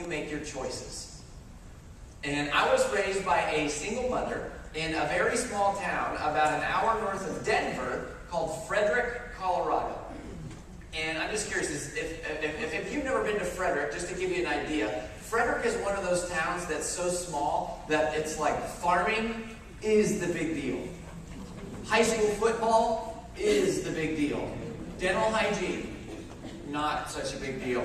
you make your choices. And I was raised by a single mother in a very small town about an hour north of Denver called Frederick, Colorado. And I'm just curious, if you've never been to Frederick, just to give you an idea, Frederick is one of those towns that's so small that it's like farming is the big deal. High school football is the big deal. Dental hygiene, not such a big deal.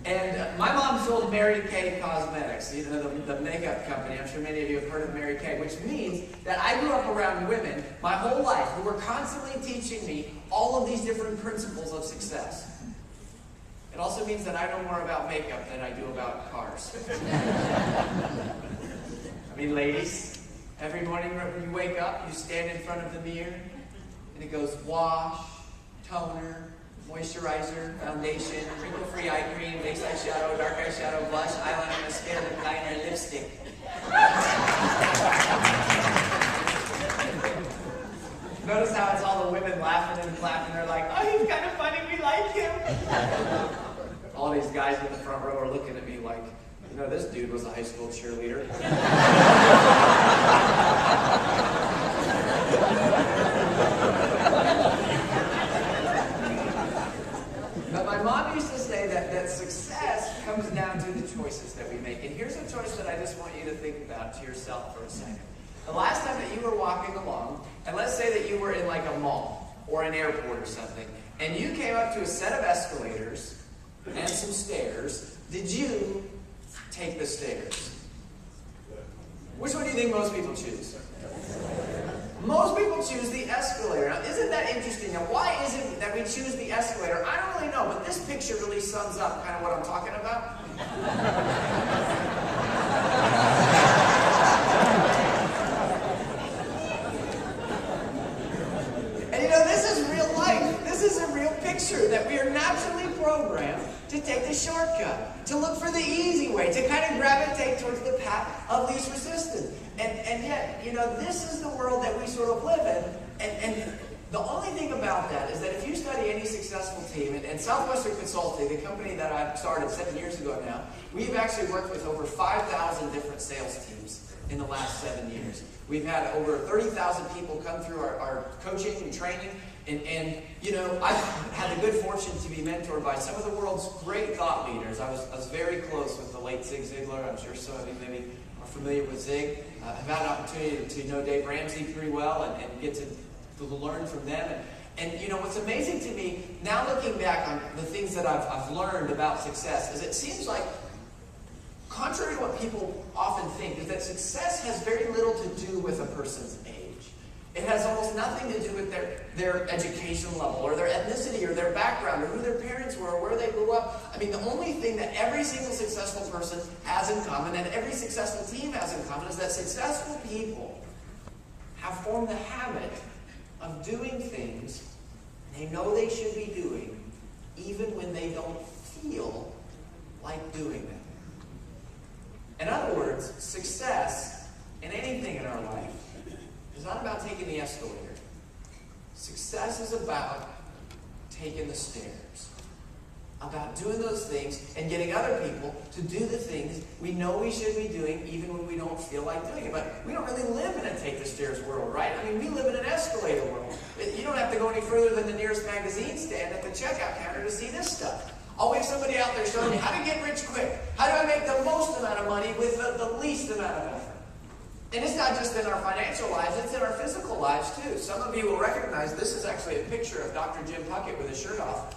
And my mom sold Mary Kay Cosmetics, you know, the makeup company. I'm sure many of you have heard of Mary Kay, which means that I grew up around women my whole life who were constantly teaching me all of these different principles of success. It also means that I know more about makeup than I do about cars. I mean, ladies, every morning when you wake up, you stand in front of the mirror, and it goes wash, toner, moisturizer, foundation, wrinkle-free eye cream, base eyeshadow, dark eyeshadow, blush, eyeliner, mascara, liner, lipstick. Notice how it's all the women laughing and clapping. They're like, oh, he's kind of funny, we like him. All these guys in the front row are looking at me like, you know, this dude was a high school cheerleader. But my mom used to say that success comes down to the choices that we make. And here's a choice that I just want you to think about to yourself for a second. The last time that you were walking along, and let's say that you were in like a mall or an airport or something, and you came up to a set of escalators and some stairs, did you take the stairs? Which one do you think most people choose? Most people choose the escalator. Now, isn't that interesting? Now, why is it that we choose the escalator? I don't really know, but this picture really sums up kind of what I'm talking about. And you know, this is real life. This is a real picture that we are naturally programmed to take the shortcut, to look for the easy way, to kind of gravitate towards the path of least resistance. And yet, you know, this is the world that we sort of live in. And the only thing about that is that if you study any successful team, and Southwestern Consulting, the company that I started 7 years ago now, we've actually worked with over 5,000 different sales teams in the last 7 years. We've had over 30,000 people come through our coaching and training. And you know, I've had the good fortune to be mentored by some of the world's great thought leaders. I was very close with the late Zig Ziglar. I'm sure some of you maybe are familiar with Zig. I've had an opportunity to know Dave Ramsey pretty well and get to learn from them. And you know, what's amazing to me, now looking back on the things that I've learned about success, is it seems like, contrary to what people often think, is that success has very little to do with a person's age. It has almost nothing to do with their education level or their ethnicity or their background or who their parents were or where they grew up. I mean, the only thing that every single successful person has in common and every successful team has in common is that successful people have formed the habit of doing things they know they should be doing even when they don't feel like doing them. In other words, success in anything in our life is not about taking the escalator. Success is about taking the stairs. About doing those things and getting other people to do the things we know we should be doing even when we don't feel like doing it. But we don't really live in a take the stairs world, right? I mean, we live in an escalator world. You don't have to go any further than the nearest magazine stand at the checkout counter to see this stuff. Always somebody out there showing you how to get rich quick. How do I make the most amount of money with the least amount of effort? And it's not just in our financial lives, it's in our physical lives too. Some of you will recognize this is actually a picture of Dr. Jim Puckett with his shirt off.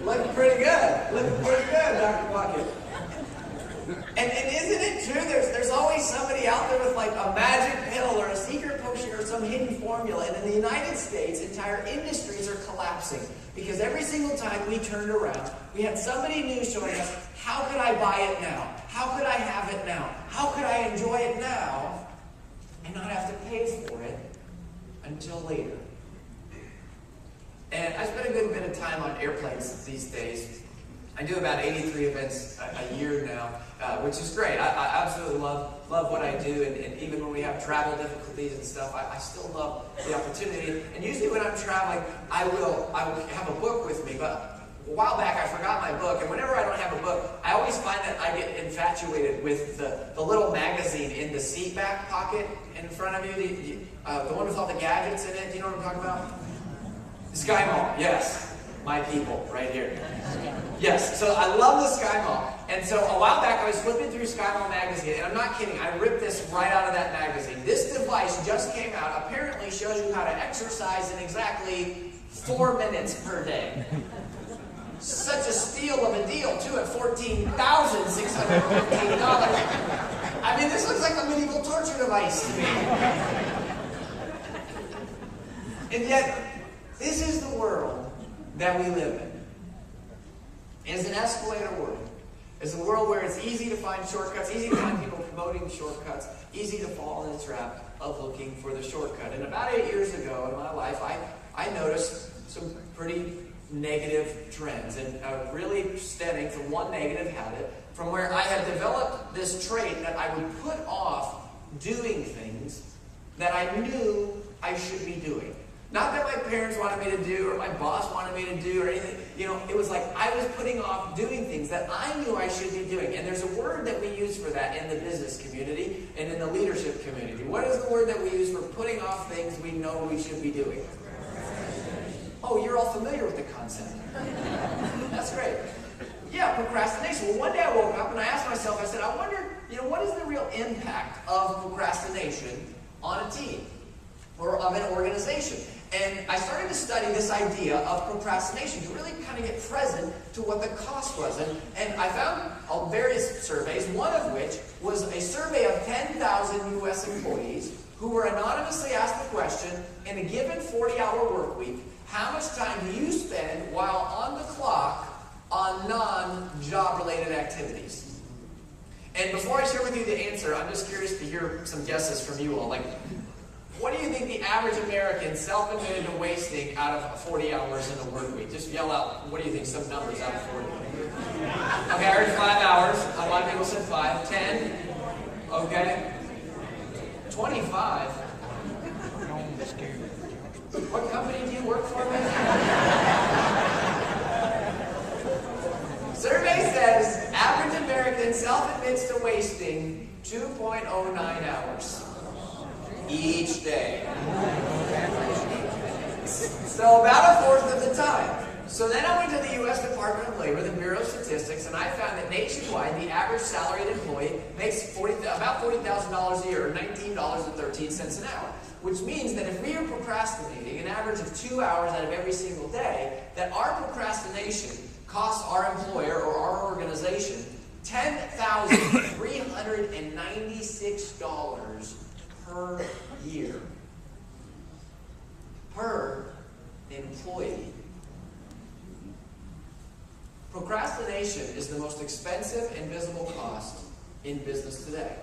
Looking pretty good. Looking pretty good, Dr. Puckett. And isn't it true? There's always somebody out there with like a magic pill or a secret potion or some hidden formula. And in the United States, entire industries are collapsing because every single time we turned around, we had somebody new showing us, how could I buy it now? How could I have it now? How could I enjoy it now and not have to pay for it until later? And I spend a good bit of time on airplanes these days. I do about 83 events a year now, which is great. I absolutely love love what I do, and even when we have travel difficulties and stuff, I still love the opportunity. And usually when I'm traveling, I will have a book with me, but a while back, I forgot my book, and whenever I don't have a book, I always find that I get infatuated with the little magazine in the seat back pocket in front of you, the one with all the gadgets in it. Do you know what I'm talking about? Sky Mall, yes. My people, right here. Yes, so I love the Sky Mall. And so a while back, I was flipping through Sky Mall magazine, and I'm not kidding, I ripped this right out of that magazine. This device just came out, apparently shows you how to exercise in exactly 4 minutes per day. Such a steal of a deal, too, at $14,615. I mean, this looks like a medieval torture device to me. And yet, this is the world that we live in. It's an escalator world. It's a world where it's easy to find shortcuts, easy to find people promoting shortcuts, easy to fall in the trap of looking for the shortcut. And about 8 years ago in my life, I noticed some pretty negative trends, and really stemming from one negative habit, from where I had developed this trait that I would put off doing things that I knew I should be doing. Not that my parents wanted me to do, or my boss wanted me to do, or anything. You know, it was like I was putting off doing things that I knew I should be doing. And there's a word that we use for that in the business community and in the leadership community. What is the word that we use for putting off things we know we should be doing? Oh, you're all familiar with the concept. That's great. Yeah, procrastination. Well, one day I woke up and I asked myself, I said, I wonder, what is the real impact of procrastination on a team or of an organization? And I started to study this idea of procrastination to really kind of get present to what the cost was. And I found various surveys, one of which was a survey of 10,000 U.S. employees who were anonymously asked the question, in a given 40-hour work week, how much time do you spend while on the clock on non-job related activities? And before I share with you the answer, I'm just curious to hear some guesses from you all. Like, what do you think the average American self-admitted to wasting out of 40 hours in a work week? Just yell out, what do you think, some numbers out of 40? Okay, I heard 5 hours. A lot of people said 5. 10? Okay. 25? What company do you work for, man? Survey says average American self-admits to wasting 2.09 hours each day. So about a fourth of the time. So then I went to the U.S. Department of Labor, the Bureau of Statistics, and I found that nationwide, the average salaried employee makes about $40,000 a year, or $19.13 an hour. Which means that if we are procrastinating an average of 2 hours out of every single day, that our procrastination costs our employer or our organization $10,396 per year. Per employee. Procrastination is the most expensive invisible cost in business today.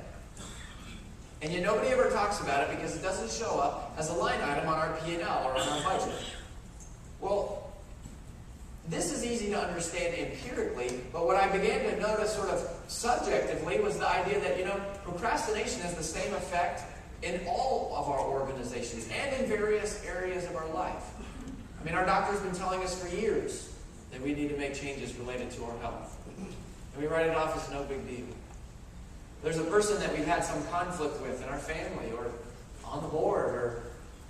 And yet nobody ever talks about it because it doesn't show up as a line item on our P&L or on our budget. Well, this is easy to understand empirically, but what I began to notice sort of subjectively was the idea that, procrastination has the same effect in all of our organizations and in various areas of our life. I mean, our doctor's been telling us for years that we need to make changes related to our health. And we write it off as no big deal. There's a person that we've had some conflict with in our family or on the board or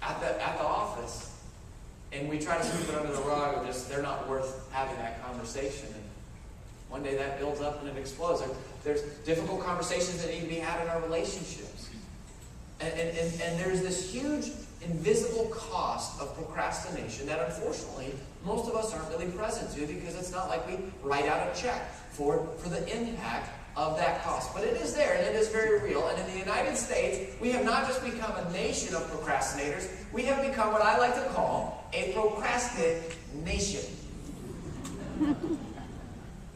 at the office. And we try to sweep it under the rug, or just they're not worth having that conversation. And one day that builds up and it explodes. There's difficult conversations that need to be had in our relationships. And there's this huge invisible cost of procrastination that unfortunately most of us aren't really present to, because it's not like we write out a check for the impact of that cost. But it is there, and it is very real. And in the United States, we have not just become a nation of procrastinators, we have become what I like to call a procrastination.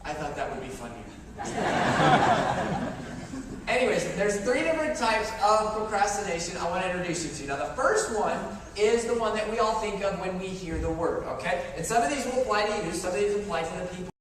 I thought that would be funnier. Anyways, there's 3 different types of procrastination I want to introduce you to. Now, the first one is the one that we all think of when we hear the word, okay? And some of these will apply to you, some of these apply to the people